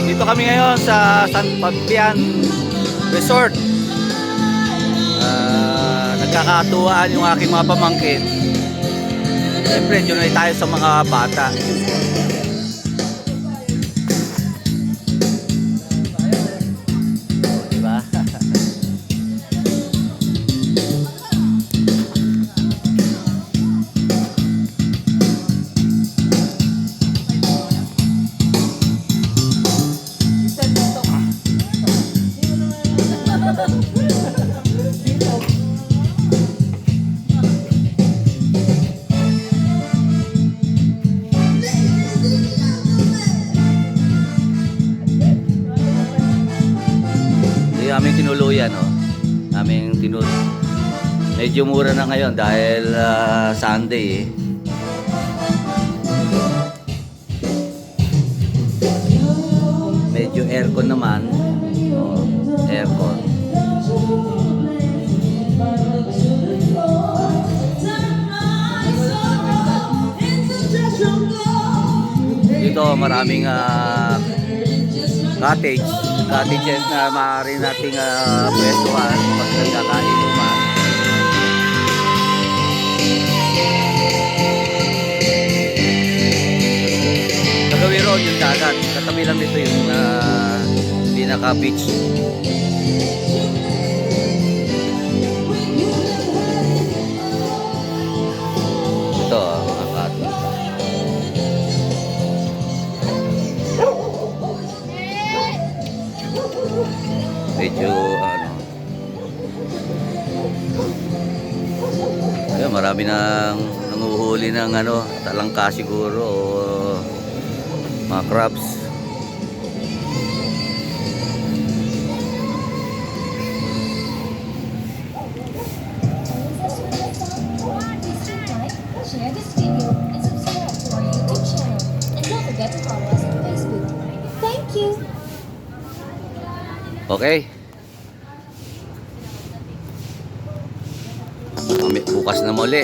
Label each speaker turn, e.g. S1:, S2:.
S1: Dito kami ngayon sa San Fabian Resort. Nagkakatuwaan yung aking mga pamangkin. Siyempre, dyan na tayo sa mga bata. Diba? Aming tinuluyan, no? Medyo mura na ngayon dahil Sunday, eh. Medyo aircon naman. Oh, aircon. Dito maraming cottages na maaari nating pwestuhan pag nagkakainuman. Kagawi road yung dagat, katabi lang dito yung pinaka beach. Ito mga cottage. Medyo ayun, marami nang nanguhuli ng talangka siguro o mga crabs.
S2: Share this video and subscribe to our YouTube channel and don't forget to follow us on Facebook. Thank you.
S1: Okay. Bukas na muli.